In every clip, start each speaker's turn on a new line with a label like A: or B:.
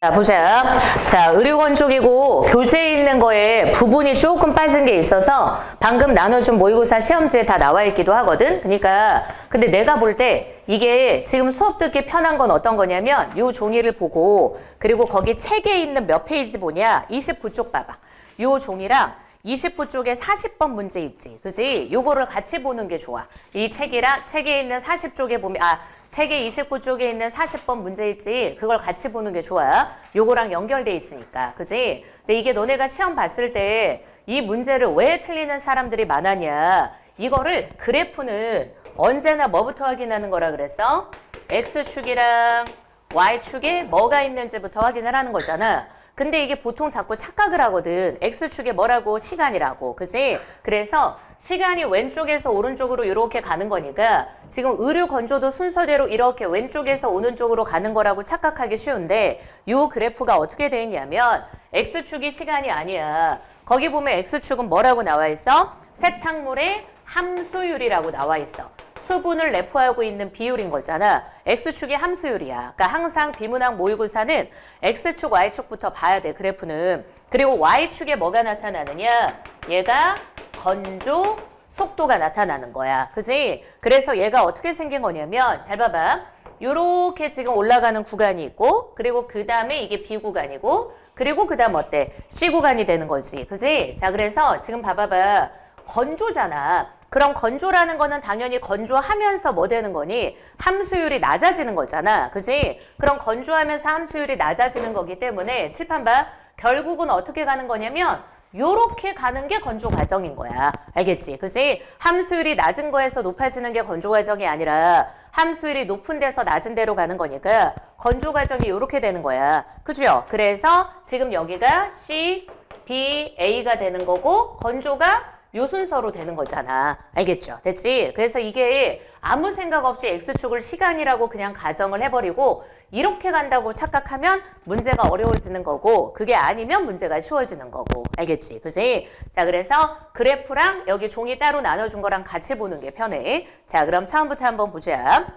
A: 자, 보자. 자, 의료건축이고 교재에 있는 거에 부분이 조금 빠진 게 있어서 방금 나눠준 모의고사 시험지에 다 나와 있기도 하거든. 그러니까 근데 내가 볼 때 이게 지금 수업 듣기 편한 건 어떤 거냐면 요 종이를 보고 그리고 거기 책에 있는 몇 페이지 보냐? 29쪽 봐봐. 요 종이랑 29쪽에 40번 문제 있지. 그지? 요거를 같이 보는 게 좋아. 이 책이랑 책에 있는 40쪽에 보면 책의 29쪽에 있는 40번 문제 있지. 그걸 같이 보는 게 좋아. 요거랑 연결돼 있으니까. 그지? 근데 이게 너네가 시험 봤을 때 이 문제를 왜 틀리는 사람들이 많았냐. 이거를 그래프는 언제나 뭐부터 확인하는 거라 그랬어? X축이랑 Y축에 뭐가 있는지부터 확인을 하는 거잖아. 근데 이게 보통 자꾸 착각을 하거든. X축에 뭐라고? 시간이라고. 그지? 그래서 시간이 왼쪽에서 오른쪽으로 이렇게 가는 거니까 지금 의류 건조도 순서대로 이렇게 왼쪽에서 오른쪽으로 가는 거라고 착각하기 쉬운데 이 그래프가 어떻게 돼 있냐면 X축이 시간이 아니야. 거기 보면 X축은 뭐라고 나와 있어? 세탁물의 함수율이라고 나와 있어. 수분을 내포하고 있는 비율인 거잖아. X축이 함수율이야. 그러니까 항상 비문학 모의고사는 X축, Y축부터 봐야 돼, 그래프는. 그리고 Y축에 뭐가 나타나느냐? 얘가 건조 속도가 나타나는 거야. 그지? 그래서 얘가 어떻게 생긴 거냐면 잘 봐봐. 요렇게 지금 올라가는 구간이 있고 그리고 그 다음에 이게 B 구간이고 그리고 그 다음 어때? C 구간이 되는 거지. 그지? 자, 그래서 지금 봐봐봐. 건조잖아. 그럼 건조라는 거는 당연히 건조하면서 뭐 되는 거니? 함수율이 낮아지는 거잖아. 그지? 그럼 건조하면서 함수율이 낮아지는 거기 때문에 칠판 봐. 결국은 어떻게 가는 거냐면 요렇게 가는 게 건조 과정인 거야. 알겠지? 그지? 함수율이 낮은 거에서 높아지는 게 건조 과정이 아니라 함수율이 높은 데서 낮은 데로 가는 거니까 건조 과정이 요렇게 되는 거야. 그죠? 그래서 지금 여기가 C, B, A가 되는 거고 건조가 요 순서로 되는 거잖아. 알겠죠? 됐지? 그래서 이게 아무 생각 없이 X축을 시간이라고 그냥 가정을 해버리고 이렇게 간다고 착각하면 문제가 어려워지는 거고 그게 아니면 문제가 쉬워지는 거고. 알겠지? 그지? 자, 그래서 그래프랑 여기 종이 따로 나눠준 거랑 같이 보는 게 편해. 자, 그럼 처음부터 한번 보자.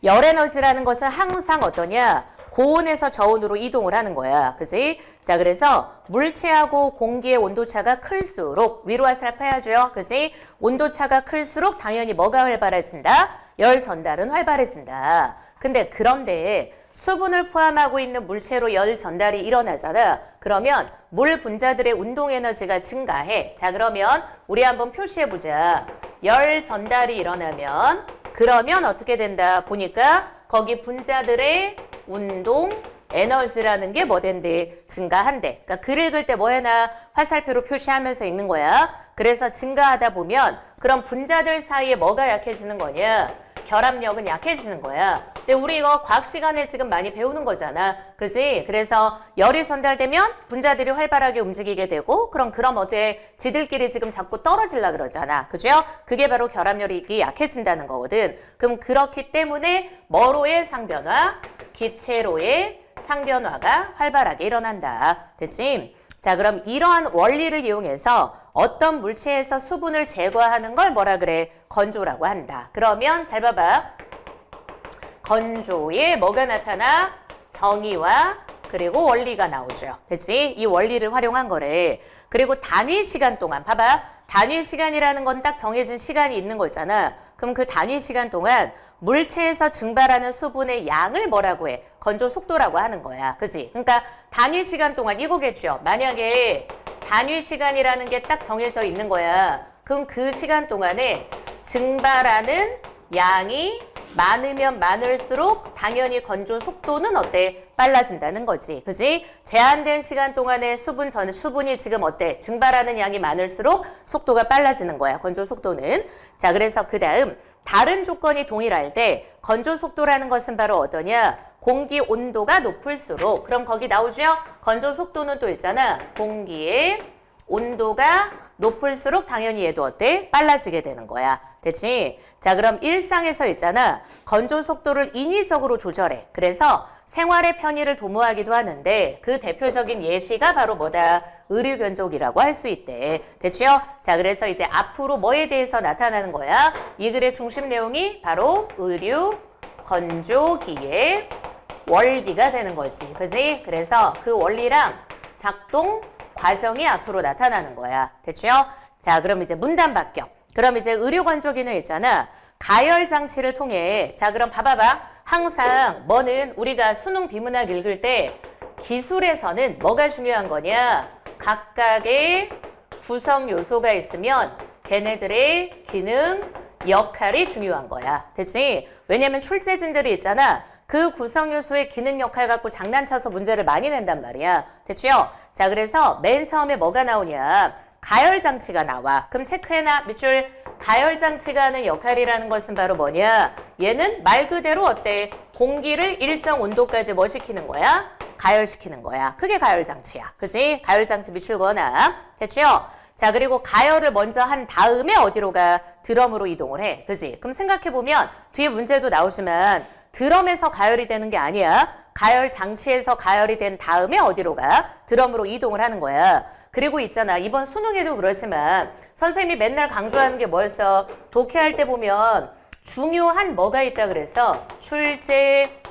A: 열에너지라는 것은 항상 어떠냐? 고온에서 저온으로 이동을 하는 거야. 그지? 자, 그래서 물체하고 공기의 온도차가 클수록 위로 화살 파야죠. 그지? 온도차가 클수록 당연히 뭐가 활발해진다? 열 전달은 활발해진다. 근데 그런데 수분을 포함하고 있는 물체로 열 전달이 일어나잖아. 그러면 물 분자들의 운동 에너지가 증가해. 자, 그러면 우리 한번 표시해보자. 열 전달이 일어나면 그러면 어떻게 된다? 보니까 거기 분자들의 운동 에너지라는 게 뭐 된대? 증가한대. 그러니까 글 읽을 때 뭐 해나 화살표로 표시하면서 읽는 거야. 그래서 증가하다 보면 그럼 분자들 사이에 뭐가 약해지는 거냐? 결합력은 약해지는 거야. 근데 우리 이거 과학 시간에 지금 많이 배우는 거잖아. 그지? 그래서 열이 전달되면 분자들이 활발하게 움직이게 되고 그럼 어때? 지들끼리 지금 자꾸 떨어지려 그러잖아. 그죠? 그게 바로 결합력이 약해진다는 거거든. 그럼 그렇기 때문에 뭐로의 상변화? 기체로의 상변화가 활발하게 일어난다. 됐지? 자, 그럼 이러한 원리를 이용해서 어떤 물체에서 수분을 제거하는 걸 뭐라 그래? 건조라고 한다. 그러면 잘 봐봐. 건조에 뭐가 나타나? 정의와 그리고 원리가 나오죠. 됐지? 이 원리를 활용한 거래. 그리고 단위 시간 동안 봐봐. 단위 시간이라는 건 딱 정해진 시간이 있는 거잖아. 그럼 그 단위 시간 동안 물체에서 증발하는 수분의 양을 뭐라고 해? 건조 속도라고 하는 거야. 그지? 그러니까 단위 시간 동안 이거겠죠. 만약에 단위 시간이라는 게 딱 정해져 있는 거야. 그럼 그 시간 동안에 증발하는 양이 많으면 많을수록 당연히 건조 속도는 어때? 빨라진다는 거지. 그지? 제한된 시간 동안에 수분이 지금 어때? 증발하는 양이 많을수록 속도가 빨라지는 거야. 건조 속도는. 자, 그래서 그 다음 다른 조건이 동일할 때 건조 속도라는 것은 바로 어떠냐? 공기 온도가 높을수록 그럼 거기 나오죠? 건조 속도는 또 있잖아. 공기의 온도가 높을수록 당연히 얘도 어때? 빨라지게 되는 거야. 됐지? 자, 그럼 일상에서 있잖아. 건조 속도를 인위적으로 조절해. 그래서 생활의 편의를 도모하기도 하는데 그 대표적인 예시가 바로 뭐다? 의류 견적이라고 할 수 있대. 됐죠? 자, 그래서 이제 앞으로 뭐에 대해서 나타나는 거야? 이 글의 중심 내용이 바로 의류 건조기의 원리가 되는 거지. 그지? 그래서 그 원리랑 작동 과정이 앞으로 나타나는 거야. 됐죠? 자, 그럼 이제 문단 바뀌어. 그럼 이제 의료건조 기능 있잖아. 가열 장치를 통해 자, 그럼 봐봐봐. 항상 뭐는 우리가 수능 비문학 읽을 때 기술에서는 뭐가 중요한 거냐? 각각의 구성 요소가 있으면 걔네들의 기능, 역할이 중요한 거야. 됐지? 왜냐면 출제진들이 있잖아. 그 구성 요소의 기능 역할 갖고 장난쳐서 문제를 많이 낸단 말이야. 됐죠? 자, 그래서 맨 처음에 뭐가 나오냐? 가열 장치가 나와. 그럼 체크해놔. 밑줄. 가열 장치가 하는 역할이라는 것은 바로 뭐냐? 얘는 말 그대로 어때? 공기를 일정 온도까지 뭐 시키는 거야? 가열시키는 거야. 그게 가열 장치야. 그지? 가열 장치 밑줄 그어놔. 됐죠? 자, 그리고 가열을 먼저 한 다음에 어디로 가? 드럼으로 이동을 해. 그지? 그럼 생각해보면 뒤에 문제도 나오지만 드럼에서 가열이 되는 게 아니야. 가열 장치에서 가열이 된 다음에 어디로 가? 드럼으로 이동을 하는 거야. 그리고 있잖아. 이번 수능에도 그렇지만 선생님이 맨날 강조하는 게 뭐였어? 독해할 때 보면 중요한 뭐가 있다 그래서 출제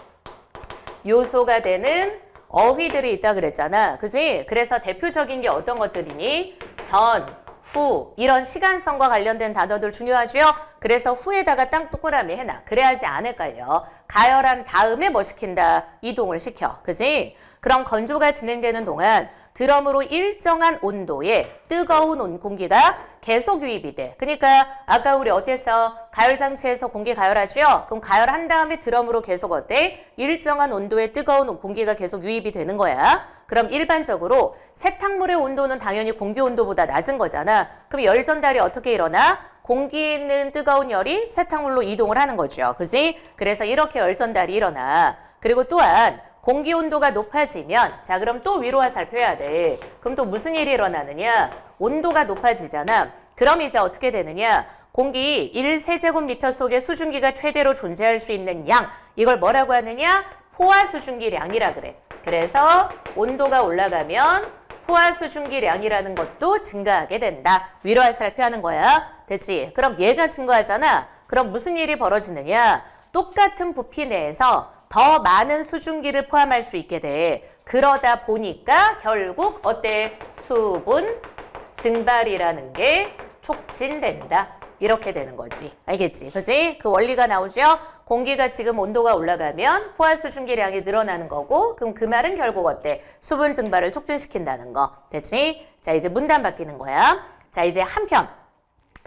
A: 요소가 되는 어휘들이 있다 그랬잖아. 그지? 그래서 대표적인 게 어떤 것들이니? 전, 후 이런 시간성과 관련된 단어들 중요하죠? 그래서 후에다가 땅 동그라미 해놔. 그래야지 안 헷갈려. 가열한 다음에 뭐 시킨다? 이동을 시켜. 그지? 그럼 건조가 진행되는 동안 드럼으로 일정한 온도의 뜨거운 공기가 계속 유입이 돼. 그러니까 아까 우리 어땠어? 가열장치에서 공기 가열하죠? 그럼 가열한 다음에 드럼으로 계속 어때? 일정한 온도의 뜨거운 공기가 계속 유입이 되는 거야. 그럼 일반적으로 세탁물의 온도는 당연히 공기 온도보다 낮은 거잖아. 그럼 열 전달이 어떻게 일어나? 공기 있는 뜨거운 열이 세탁물로 이동을 하는 거죠. 그지? 그래서 이렇게 열 전달이 일어나. 그리고 또한 공기 온도가 높아지면 자, 그럼 또 위로 화살표해야 돼. 그럼 또 무슨 일이 일어나느냐? 온도가 높아지잖아. 그럼 이제 어떻게 되느냐? 공기 1세제곱미터 속에 수증기가 최대로 존재할 수 있는 양. 이걸 뭐라고 하느냐? 포화수증기량이라 그래. 그래서 온도가 올라가면 포화수증기량이라는 것도 증가하게 된다. 위로 화살표하는 거야. 됐지? 그럼 얘가 증가하잖아. 그럼 무슨 일이 벌어지느냐? 똑같은 부피 내에서 더 많은 수증기를 포함할 수 있게 돼. 그러다 보니까 결국 어때? 수분 증발이라는 게 촉진된다. 이렇게 되는 거지. 알겠지? 그지? 그 원리가 나오죠? 공기가 지금 온도가 올라가면 포화수증기량이 늘어나는 거고 그럼 그 말은 결국 어때? 수분 증발을 촉진시킨다는 거. 됐지? 자, 이제 문단 바뀌는 거야. 자, 이제 한편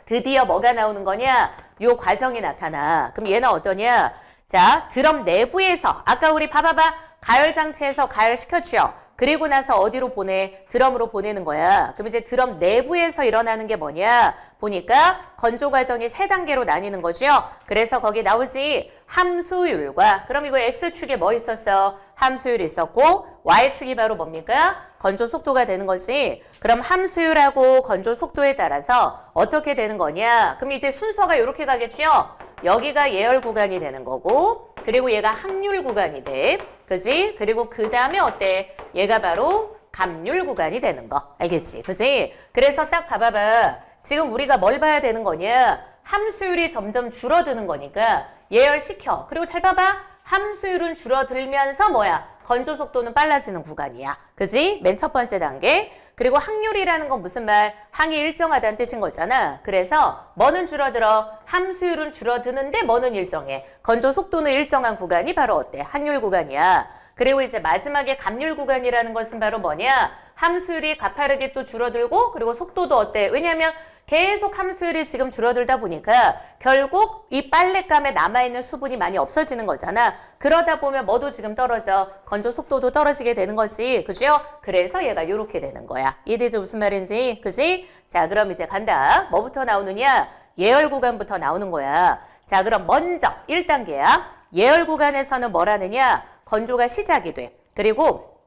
A: 드디어 뭐가 나오는 거냐? 요 과정이 나타나. 그럼 얘는 어떠냐? 자, 드럼 내부에서 아까 우리 봐봐봐. 가열장치에서 가열시켰죠. 그리고 나서 어디로 보내? 드럼으로 보내는 거야. 그럼 이제 드럼 내부에서 일어나는 게 뭐냐? 보니까 건조 과정이 3단계로 나뉘는 거죠. 그래서 거기 나오지 함수율과 그럼 이거 X축에 뭐 있었어? 함수율 있었고 Y축이 바로 뭡니까? 건조 속도가 되는 거지. 그럼 함수율하고 건조 속도에 따라서 어떻게 되는 거냐? 그럼 이제 순서가 이렇게 가겠죠? 여기가 예열 구간이 되는 거고 그리고 얘가 항률 구간이 돼. 그지? 그리고 그 다음에 어때? 얘가 바로 감률 구간이 되는 거. 알겠지? 그지? 그래서 딱 봐봐봐. 지금 우리가 뭘 봐야 되는 거냐? 함수율이 점점 줄어드는 거니까 예열시켜. 그리고 잘 봐봐. 함수율은 줄어들면서 뭐야? 건조 속도는 빨라지는 구간이야. 그지? 맨 첫 번째 단계. 그리고 항률이라는 건 무슨 말? 항이 일정하다는 뜻인 거잖아. 그래서 뭐는 줄어들어? 함수율은 줄어드는데 뭐는 일정해? 건조 속도는 일정한 구간이 바로 어때? 항률 구간이야. 그리고 이제 마지막에 감률 구간이라는 것은 바로 뭐냐? 함수율이 가파르게 또 줄어들고 그리고 속도도 어때? 왜냐하면 계속 함수율이 지금 줄어들다 보니까 결국 이 빨랫감에 남아있는 수분이 많이 없어지는 거잖아. 그러다 보면 뭐도 지금 떨어져. 건조 속도도 떨어지게 되는 거지. 그죠? 그래서 얘가 이렇게 되는 거야. 이해되죠? 무슨 말인지? 그지? 자, 그럼 이제 간다. 뭐부터 나오느냐? 예열 구간부터 나오는 거야. 자, 그럼 먼저 1단계야. 예열 구간에서는 뭘 하느냐? 건조가 시작이 돼. 그리고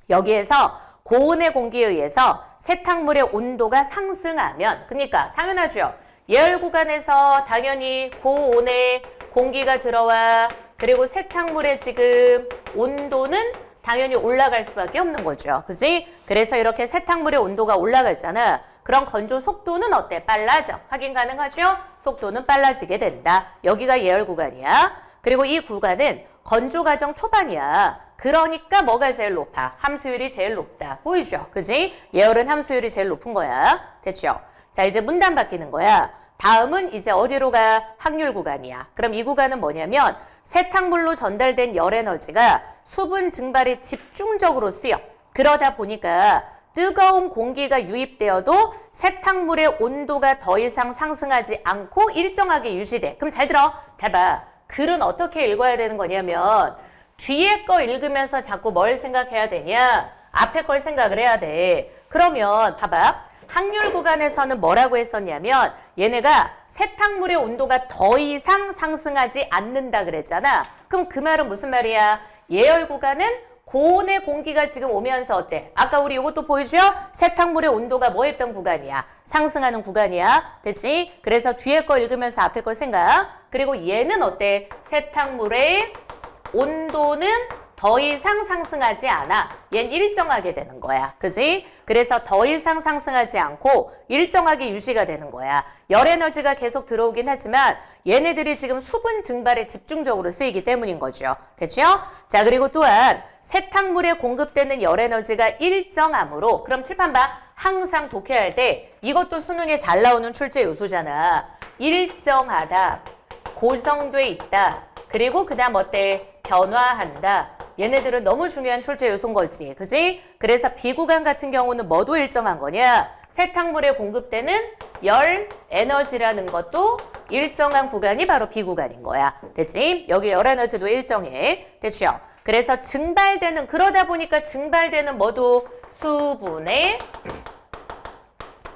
A: 여기에서 고온의 공기에 의해서 세탁물의 온도가 상승하면 그러니까 당연하죠. 예열 구간에서 당연히 고온의 공기가 들어와 그리고 세탁물의 지금 온도는 당연히 올라갈 수밖에 없는 거죠. 그지? 그래서 이렇게 세탁물의 온도가 올라가잖아. 그럼 건조 속도는 어때? 빨라져. 확인 가능하죠? 속도는 빨라지게 된다. 여기가 예열 구간이야. 그리고 이 구간은 건조 과정 초반이야. 그러니까 뭐가 제일 높아? 함수율이 제일 높다. 보이죠? 그지? 예열은 함수율이 제일 높은 거야. 됐죠? 자, 이제 문단 바뀌는 거야. 다음은 이제 어디로 가? 확률 구간이야. 그럼 이 구간은 뭐냐면 세탁물로 전달된 열 에너지가 수분 증발에 집중적으로 쓰여. 그러다 보니까 뜨거운 공기가 유입되어도 세탁물의 온도가 더 이상 상승하지 않고 일정하게 유지돼. 그럼 잘 들어. 잘 봐. 글은 어떻게 읽어야 되는 거냐면 뒤에 거 읽으면서 자꾸 뭘 생각해야 되냐? 앞에 걸 생각을 해야 돼. 그러면 봐봐. 확률 구간에서는 뭐라고 했었냐면 얘네가 세탁물의 온도가 더 이상 상승하지 않는다 그랬잖아. 그럼 그 말은 무슨 말이야? 예열 구간은 고온의 공기가 지금 오면서 어때? 아까 우리 이것도 보여줘? 세탁물의 온도가 뭐 했던 구간이야? 상승하는 구간이야. 됐지? 그래서 뒤에 거 읽으면서 앞에 거 생각. 그리고 얘는 어때? 세탁물의 온도는 더 이상 상승하지 않아. 얜 일정하게 되는 거야. 그지? 그래서 더 이상 상승하지 않고 일정하게 유지가 되는 거야. 열 에너지가 계속 들어오긴 하지만 얘네들이 지금 수분 증발에 집중적으로 쓰이기 때문인 거죠. 됐죠? 자, 그리고 또한 세탁물에 공급되는 열 에너지가 일정하므로 그럼 칠판 봐. 항상 독해할 때 이것도 수능에 잘 나오는 출제 요소잖아. 일정하다. 고정돼 있다. 그리고 그 다음 어때? 변화한다. 얘네들은 너무 중요한 출제 요소인 거지. 그지? 그래서 비구간 같은 경우는 뭐도 일정한 거냐? 세탁물에 공급되는 열 에너지라는 것도 일정한 구간이 바로 비구간인 거야. 됐지? 여기 열 에너지도 일정해. 됐죠? 그래서 증발되는, 그러다 보니까 증발되는 뭐도 수분의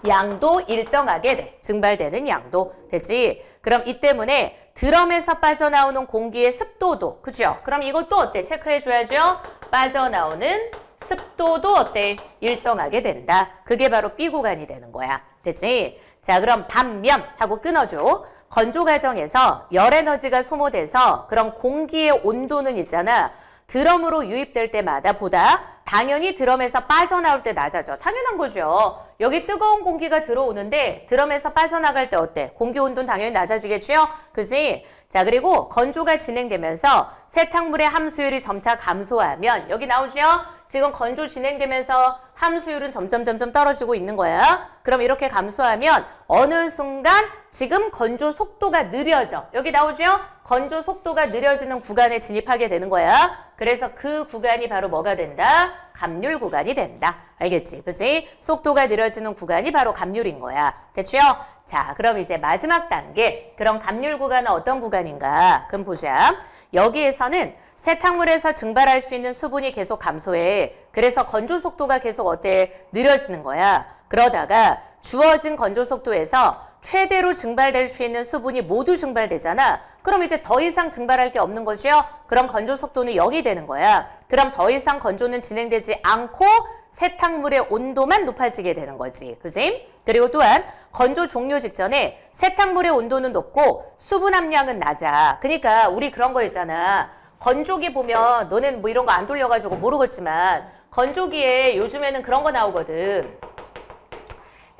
A: 양도 일정하게 돼. 증발되는 양도. 되지? 그럼 이 때문에 드럼에서 빠져나오는 공기의 습도도. 그죠? 그럼 이것도 어때? 체크해줘야죠? 빠져나오는 습도도 어때? 일정하게 된다. 그게 바로 B 구간이 되는 거야. 됐지? 자, 그럼 반면 하고 끊어줘. 건조 과정에서 열 에너지가 소모돼서 그런 공기의 온도는 있잖아. 드럼으로 유입될 때마다 보다 당연히 드럼에서 빠져나올 때 낮아져. 당연한 거죠. 여기 뜨거운 공기가 들어오는데 드럼에서 빠져나갈 때 어때? 공기 온도는 당연히 낮아지겠죠? 그지? 자, 그리고 건조가 진행되면서 세탁물의 함수율이 점차 감소하면 여기 나오죠? 지금 건조 진행되면서 함수율은 점점 떨어지고 있는 거야. 그럼 이렇게 감소하면 어느 순간 지금 건조 속도가 느려져. 여기 나오죠? 건조 속도가 느려지는 구간에 진입하게 되는 거야. 그래서 그 구간이 바로 뭐가 된다? 감률 구간이 된다. 알겠지? 그치? 속도가 느려지는 구간이 바로 감률인 거야. 됐죠? 자, 그럼 이제 마지막 단계. 그럼 감률 구간은 어떤 구간인가? 그럼 보자. 여기에서는 세탁물에서 증발할 수 있는 수분이 계속 감소해. 그래서 건조 속도가 계속 어때? 느려지는 거야. 그러다가 주어진 건조 속도에서 최대로 증발될 수 있는 수분이 모두 증발되잖아. 그럼 이제 더 이상 증발할 게 없는 거죠? 그럼 건조 속도는 0이 되는 거야. 그럼 더 이상 건조는 진행되지 않고 세탁물의 온도만 높아지게 되는 거지. 그지? 그리고 또한 건조 종료 직전에 세탁물의 온도는 높고 수분 함량은 낮아. 그러니까 우리 그런 거 있잖아. 건조기 보면 너네는 뭐 이런 거 안 돌려가지고 모르겠지만 건조기에 요즘에는 그런 거 나오거든.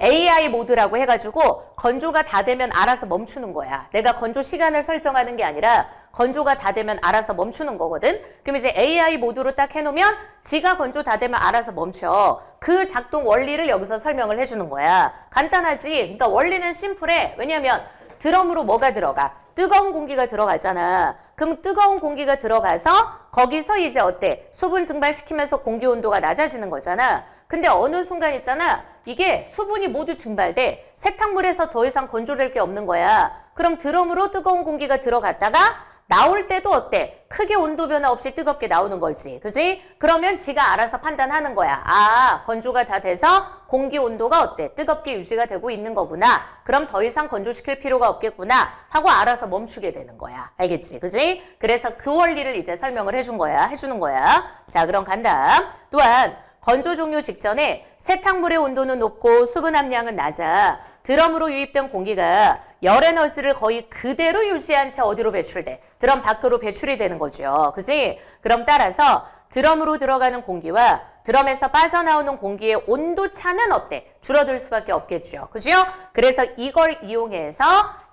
A: AI 모드라고 해가지고 건조가 다 되면 알아서 멈추는 거야. 내가 건조 시간을 설정하는 게 아니라 건조가 다 되면 알아서 멈추는 거거든. 그럼 이제 AI 모드로 딱 해놓으면 지가 건조 다 되면 알아서 멈춰. 그 작동 원리를 여기서 설명을 해주는 거야. 간단하지? 그러니까 원리는 심플해. 왜냐면 드럼으로 뭐가 들어가? 뜨거운 공기가 들어가잖아. 그럼 뜨거운 공기가 들어가서 거기서 이제 어때? 수분 증발시키면서 공기 온도가 낮아지는 거잖아. 근데 어느 순간 있잖아. 이게 수분이 모두 증발돼. 세탁물에서 더 이상 건조될 게 없는 거야. 그럼 드럼으로 뜨거운 공기가 들어갔다가 나올 때도 어때? 크게 온도 변화 없이 뜨겁게 나오는 거지. 그지? 그러면 지가 알아서 판단하는 거야. 아, 건조가 다 돼서 공기 온도가 어때? 뜨겁게 유지가 되고 있는 거구나. 그럼 더 이상 건조시킬 필요가 없겠구나. 하고 알아서 멈추게 되는 거야. 알겠지? 그지? 그래서 그 원리를 이제 설명을 해주는 거야. 자, 그럼 간다. 또한 건조 종료 직전에 세탁물의 온도는 높고 수분 함량은 낮아. 드럼으로 유입된 공기가 열 에너지를 거의 그대로 유지한 채 어디로 배출돼? 드럼 밖으로 배출이 되는 거죠. 그지? 그럼 따라서 드럼으로 들어가는 공기와 드럼에서 빠져나오는 공기의 온도 차는 어때? 줄어들 수밖에 없겠죠. 그죠? 그래서 이걸 이용해서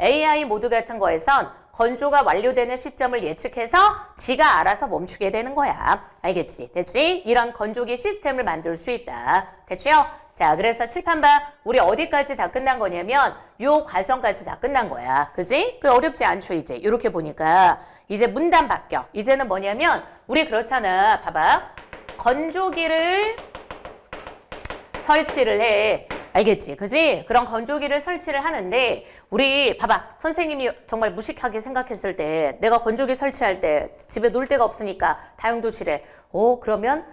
A: AI 모드 같은 거에선 건조가 완료되는 시점을 예측해서 지가 알아서 멈추게 되는 거야. 알겠지? 됐지? 이런 건조기 시스템을 만들 수 있다. 됐죠? 자, 그래서 칠판 봐. 우리 어디까지 다 끝난 거냐면 요 과정까지 다 끝난 거야. 그지? 그 어렵지 않죠, 이제. 이렇게 보니까. 이제 문단 바뀌어. 이제는 뭐냐면 우리 그렇잖아. 봐봐. 건조기를 설치를 해. 알겠지? 그지? 그런 건조기를 설치를 하는데 우리 봐봐. 선생님이 정말 무식하게 생각했을 때 내가 건조기 설치할 때 집에 놀 데가 없으니까 다용도실에 그러면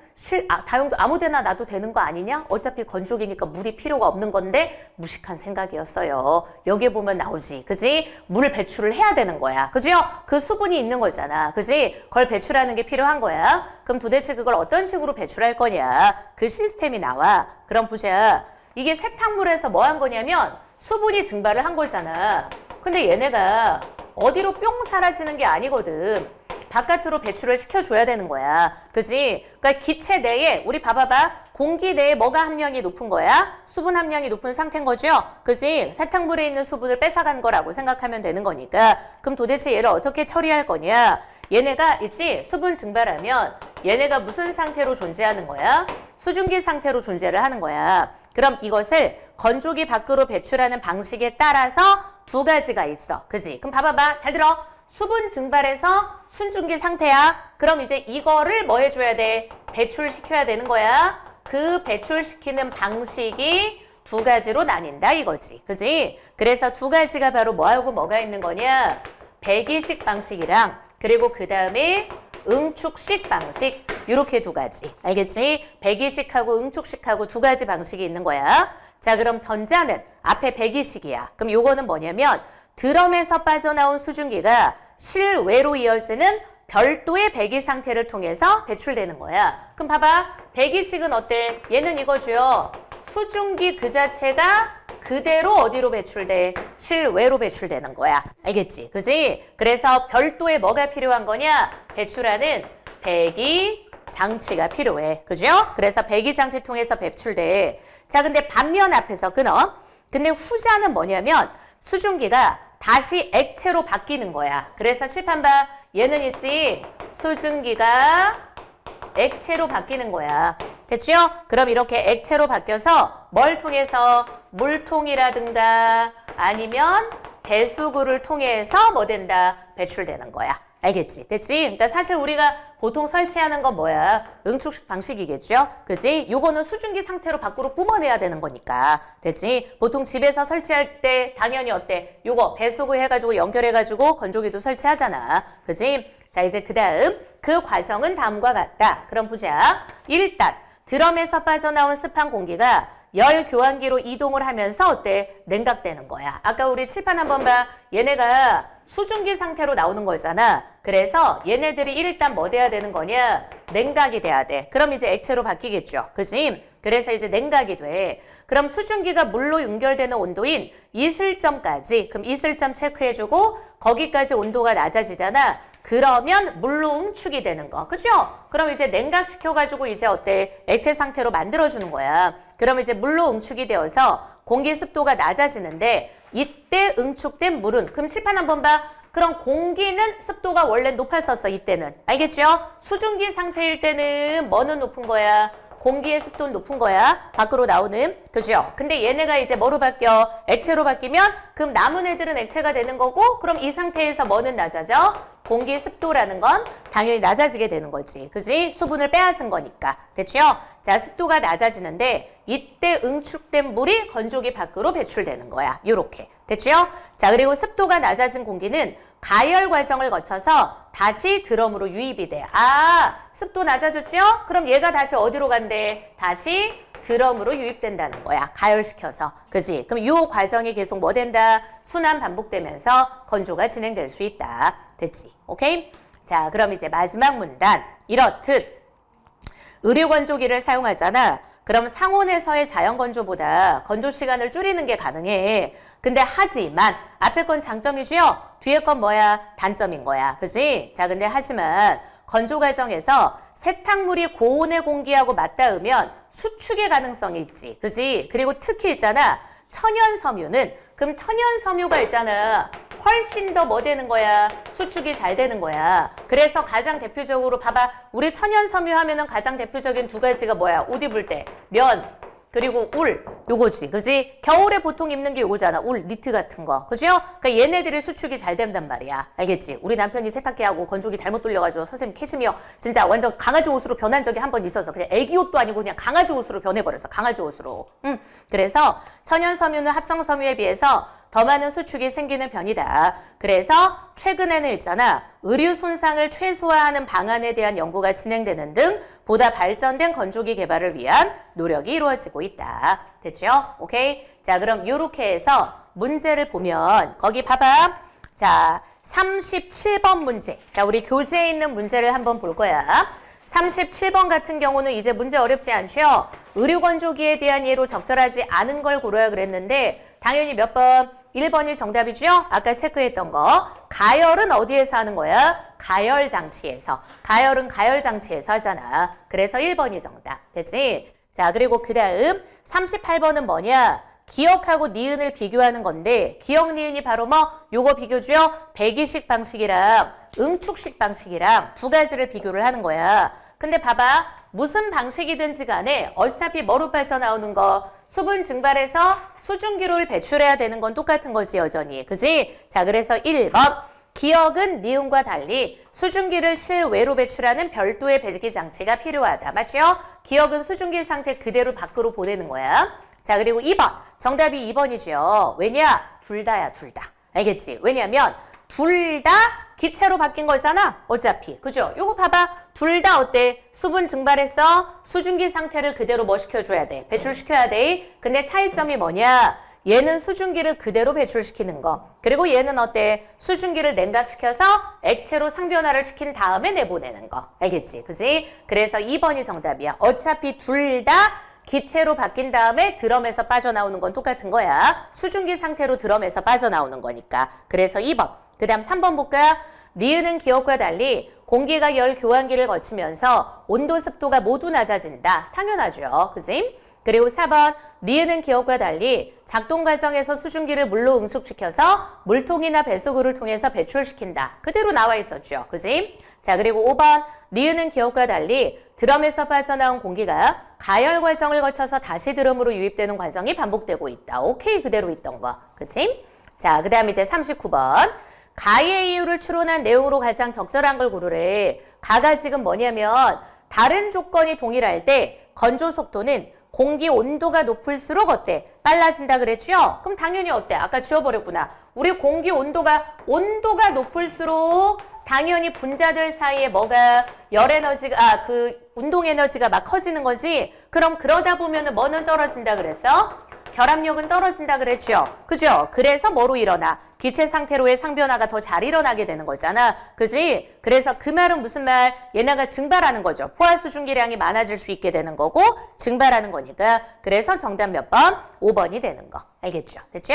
A: 다용도 아무 데나 놔도 되는 거 아니냐? 어차피 건조기니까 물이 필요가 없는 건데 무식한 생각이었어요. 여기에 보면 나오지. 그지? 물 배출을 해야 되는 거야. 그죠? 그 수분이 있는 거잖아. 그지? 그걸 배출하는 게 필요한 거야. 그럼 도대체 그걸 어떤 식으로 배출할 거냐? 그 시스템이 나와. 그럼 보자. 이게 세탁물에서 뭐 한 거냐면 수분이 증발을 한 거잖아. 근데 얘네가 어디로 뿅 사라지는 게 아니거든. 바깥으로 배출을 시켜줘야 되는 거야. 그지? 그러니까 기체 내에 우리 봐봐봐. 공기 내에 뭐가 함량이 높은 거야? 수분 함량이 높은 상태인 거죠? 그지? 세탁물에 있는 수분을 뺏어간 거라고 생각하면 되는 거니까 그럼 도대체 얘를 어떻게 처리할 거냐? 얘네가 있지? 수분 증발하면 얘네가 무슨 상태로 존재하는 거야? 수증기 상태로 존재를 하는 거야. 그럼 이것을 건조기 밖으로 배출하는 방식에 따라서 두 가지가 있어. 그지? 그럼 봐봐봐. 잘 들어. 수분 증발해서 순증기 상태야. 그럼 이제 이거를 뭐 해줘야 돼? 배출시켜야 되는 거야. 그 배출시키는 방식이 두 가지로 나뉜다 이거지. 그지? 그래서 두 가지가 바로 뭐하고 뭐가 있는 거냐? 배기식 방식이랑 그리고 그 다음에 응축식 방식 이렇게 두 가지. 알겠지? 배기식하고 응축식하고 두 가지 방식이 있는 거야. 자, 그럼 전자는 앞에 배기식이야. 그럼 요거는 뭐냐면 드럼에서 빠져나온 수증기가 실외로 이어지는 별도의 배기 상태를 통해서 배출되는 거야. 그럼 봐봐. 배기식은 어때? 얘는 이거죠. 수증기 그 자체가 그대로 어디로 배출돼? 실외로 배출되는 거야. 알겠지? 그지? 그래서 별도의 뭐가 필요한 거냐? 배출하는 배기 장치가 필요해. 그죠? 그래서 배기 장치 통해서 배출돼. 자, 근데 반면 앞에서 끊어. 근데 후자는 뭐냐면 수증기가 다시 액체로 바뀌는 거야. 그래서 칠판 봐. 얘는 있지? 수증기가 액체로 바뀌는 거야. 됐죠? 그럼 이렇게 액체로 바뀌어서 뭘 통해서? 물통이라든가 아니면 배수구를 통해서 뭐 된다? 배출되는 거야. 알겠지? 됐지? 그러니까 사실 우리가 보통 설치하는 건 뭐야? 응축식 방식이겠죠? 그지? 요거는 수증기 상태로 밖으로 뿜어내야 되는 거니까. 됐지? 보통 집에서 설치할 때 당연히 어때? 요거 배수구 해가지고 연결해가지고 건조기도 설치하잖아. 그지? 자, 이제 그 다음 그 과정은 다음과 같다. 그럼 보자. 일단 드럼에서 빠져나온 습한 공기가 열 교환기로 이동을 하면서 어때? 냉각되는 거야. 아까 우리 칠판 한번 봐. 얘네가 수증기 상태로 나오는 거잖아. 그래서 얘네들이 일단 뭐 돼야 되는 거냐? 냉각이 돼야 돼. 그럼 이제 액체로 바뀌겠죠. 그지? 그래서 이제 냉각이 돼. 그럼 수증기가 물로 연결되는 온도인 이슬점까지. 그럼 이슬점 체크해주고 거기까지 온도가 낮아지잖아. 그러면 물로 응축이 되는 거. 그죠? 그럼 이제 냉각시켜가지고 이제 어때? 액체 상태로 만들어주는 거야. 그럼 이제 물로 응축이 되어서 공기 습도가 낮아지는데 이때 응축된 물은 그럼 칠판 한번 봐. 그럼 공기는 습도가 원래 높았었어. 이때는. 알겠죠? 수증기 상태일 때는 뭐는 높은 거야? 공기의 습도는 높은 거야. 밖으로 나오는. 그죠? 근데 얘네가 이제 뭐로 바뀌어? 액체로 바뀌면 그럼 남은 애들은 액체가 되는 거고 그럼 이 상태에서 뭐는 낮아져? 공기 습도라는 건 당연히 낮아지게 되는 거지. 그지? 수분을 빼앗은 거니까. 됐죠? 자, 습도가 낮아지는데 이때 응축된 물이 건조기 밖으로 배출되는 거야. 요렇게. 됐죠? 자, 그리고 습도가 낮아진 공기는 가열 과정을 거쳐서 다시 드럼으로 유입이 돼. 아, 습도 낮아졌죠? 그럼 얘가 다시 어디로 간대? 다시 드럼으로 유입된다는 거야. 가열시켜서. 그지? 그럼 이 과정이 계속 뭐 된다? 순환 반복되면서 건조가 진행될 수 있다. 됐지? 오케이? 자, 그럼 이제 마지막 문단. 이렇듯 의료건조기를 사용하잖아. 그럼 상온에서의 자연 건조보다 건조 시간을 줄이는 게 가능해. 근데 하지만 앞에 건 장점이죠. 뒤에 건 뭐야? 단점인 거야. 그지? 자, 근데 하지만 건조 과정에서 세탁물이 고온의 공기하고 맞닿으면 수축의 가능성이 있지. 그지? 그리고 특히 있잖아. 천연 섬유는 그럼 천연 섬유가 있잖아. 훨씬 더 뭐 되는 거야? 수축이 잘 되는 거야. 그래서 가장 대표적으로 봐봐. 우리 천연 섬유 하면은 가장 대표적인 두 가지가 뭐야? 옷 입을 때 면 그리고 울 요거지. 그지? 겨울에 보통 입는 게 요거잖아. 울 니트 같은 거. 그죠? 그러니까 얘네들이 수축이 잘 된단 말이야. 알겠지? 우리 남편이 세탁기하고 건조기 잘못 돌려가지고 선생님 캐시미어 진짜 완전 강아지 옷으로 변한 적이 한 번 있어서 그냥 애기 옷도 아니고 그냥 강아지 옷으로 변해버렸어. 강아지 옷으로. 그래서 천연 섬유는 합성 섬유에 비해서 더 많은 수축이 생기는 편이다. 그래서 최근에는 있잖아. 의류 손상을 최소화하는 방안에 대한 연구가 진행되는 등 보다 발전된 건조기 개발을 위한 노력이 이루어지고 있다. 됐죠? 오케이? 자, 그럼 요렇게 해서 문제를 보면 거기 봐봐. 자, 37번 문제. 자, 우리 교재에 있는 문제를 한번 볼 거야. 37번 같은 경우는 이제 문제 어렵지 않죠? 의류 건조기에 대한 예로 적절하지 않은 걸 고르라 그랬는데 당연히 몇 번? 1번이 정답이죠? 아까 체크했던 거. 가열은 어디에서 하는 거야? 가열 장치에서. 가열은 가열 장치에서 하잖아. 그래서 1번이 정답. 됐지? 자, 그리고 그 다음 38번은 뭐냐? 기억하고 니은을 비교하는 건데 기억 니은이 바로 뭐? 요거 비교죠? 배기식 방식이랑 응축식 방식이랑 두 가지를 비교를 하는 거야. 근데 봐봐. 무슨 방식이든지 간에 어차피 뭐로 빠져나오는 거? 수분 증발해서 수증기를 배출해야 되는 건 똑같은 거지 여전히. 그지? 자, 그래서 1번. 기억은 니은과 달리 수증기를 실외로 배출하는 별도의 배기 장치가 필요하다. 맞죠? 기억은 수증기 상태 그대로 밖으로 보내는 거야. 자, 그리고 2번. 정답이 2번이죠. 왜냐? 둘 다야, 둘 다. 알겠지? 왜냐면 둘 다 기체로 바뀐 거잖아. 어차피. 그죠? 요거 봐봐. 둘 다 어때? 수분 증발해서 수증기 상태를 그대로 뭐 시켜줘야 돼? 배출시켜야 돼. 근데 차이점이 뭐냐? 얘는 수증기를 그대로 배출시키는 거. 그리고 얘는 어때? 수증기를 냉각시켜서 액체로 상변화를 시킨 다음에 내보내는 거. 알겠지? 그지? 그래서 2번이 정답이야. 어차피 둘 다 기체로 바뀐 다음에 드럼에서 빠져나오는 건 똑같은 거야. 수증기 상태로 드럼에서 빠져나오는 거니까. 그래서 2번. 그 다음 3번 볼까? 니은은 기억과 달리 공기가 열 교환기를 거치면서 온도 습도가 모두 낮아진다. 당연하죠. 그지? 그리고 4번. 니은은 기억과 달리 작동 과정에서 수증기를 물로 응축시켜서 물통이나 배수구를 통해서 배출시킨다. 그대로 나와 있었죠. 그지? 자, 그리고 5번. 니은은 기억과 달리 드럼에서 빠져나온 공기가 가열 과정을 거쳐서 다시 드럼으로 유입되는 과정이 반복되고 있다. 오케이, 그대로 있던 거. 그치? 자, 그 다음 이제 39번. 가의 이유를 추론한 내용으로 가장 적절한 걸 고르래. 가가 지금 뭐냐면 다른 조건이 동일할 때 건조 속도는 공기 온도가 높을수록 어때? 빨라진다 그랬죠? 그럼 당연히 어때? 아까 지워버렸구나. 우리 공기 온도가 높을수록 당연히 분자들 사이에 뭐가 열 에너지가 그 운동 에너지가 막 커지는 거지. 그럼 그러다 보면은 뭐는 떨어진다 그랬어? 결합력은 떨어진다 그랬죠. 그죠? 그래서 뭐로 일어나? 기체 상태로의 상변화가 더 잘 일어나게 되는 거잖아. 그지? 그래서 그 말은 무슨 말? 얘네가 증발하는 거죠. 포화 수증기량이 많아질 수 있게 되는 거고 증발하는 거니까. 그래서 정답 몇 번? 5번이 되는 거. 알겠죠? 됐죠?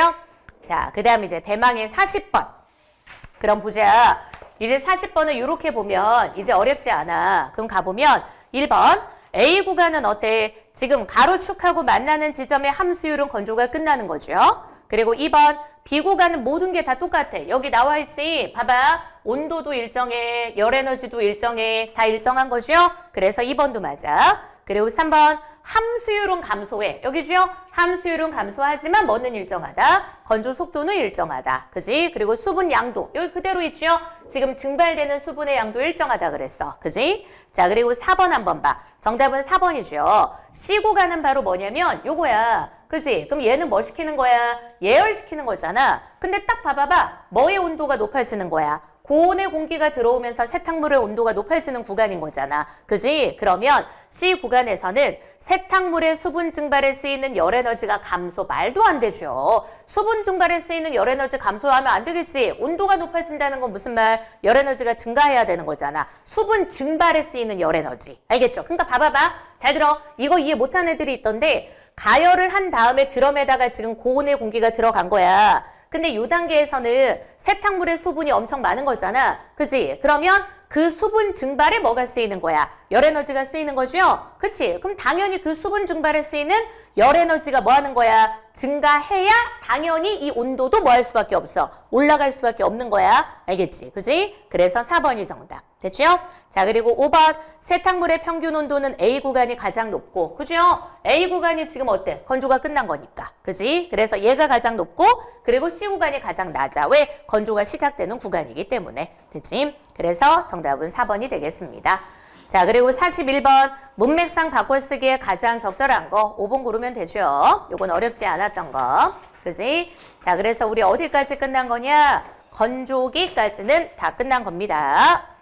A: 자, 그 다음 이제 대망의 40번. 그럼 보자. 이제 40번을 이렇게 보면 이제 어렵지 않아. 그럼 가보면 1번. A 구간은 어때? 지금 가로축하고 만나는 지점의 함수율은 건조가 끝나는 거죠. 그리고 2번. B 구간은 모든 게 다 똑같아. 여기 나와 있지? 봐봐. 온도도 일정해. 열 에너지도 일정해. 다 일정한 거죠? 그래서 2번도 맞아. 그리고 3번. 함수율은 감소해. 여기죠? 함수율은 감소하지만 뭐는 일정하다? 건조 속도는 일정하다. 그지? 그리고 수분 양도. 여기 그대로 있죠? 지금 증발되는 수분의 양도 일정하다 그랬어. 그지? 자, 그리고 4번 한번 봐. 정답은 4번이죠. C 구간은 바로 뭐냐면 요거야. 그지? 그럼 얘는 뭐 시키는 거야? 예열시키는 거잖아. 근데 딱 봐봐봐. 뭐의 온도가 높아지는 거야? 고온의 공기가 들어오면서 세탁물의 온도가 높아지는 구간인 거잖아. 그지? 그러면 C 구간에서는 세탁물의 수분 증발에 쓰이는 열 에너지가 감소. 말도 안 되죠. 수분 증발에 쓰이는 열 에너지 감소하면 안 되겠지. 온도가 높아진다는 건 무슨 말? 열 에너지가 증가해야 되는 거잖아. 수분 증발에 쓰이는 열 에너지. 알겠죠? 그러니까 봐봐봐. 잘 들어. 이거 이해 못한 애들이 있던데 가열을 한 다음에 드럼에다가 지금 고온의 공기가 들어간 거야. 근데 요 단계에서는 세탁물의 수분이 엄청 많은 거잖아. 그치? 그러면 그 수분 증발에 뭐가 쓰이는 거야? 열 에너지가 쓰이는 거죠? 그치? 그럼 당연히 그 수분 증발에 쓰이는 열 에너지가 뭐 하는 거야? 증가해야 당연히 이 온도도 뭐 할 수밖에 없어? 올라갈 수밖에 없는 거야. 알겠지? 그치? 그래서 4번이 정답. 됐죠? 자, 그리고 5번. 세탁물의 평균 온도는 A 구간이 가장 높고, 그죠? A 구간이 지금 어때? 건조가 끝난 거니까. 그지? 그래서 얘가 가장 높고, 그리고 C 구간이 가장 낮아. 왜? 건조가 시작되는 구간이기 때문에. 됐지? 그래서 정답은 4번이 되겠습니다. 자, 그리고 41번. 문맥상 바꿔쓰기에 가장 적절한 거 5번 고르면 되죠. 요건 어렵지 않았던 거. 그지? 자, 그래서 우리 어디까지 끝난 거냐? 건조기까지는 다 끝난 겁니다.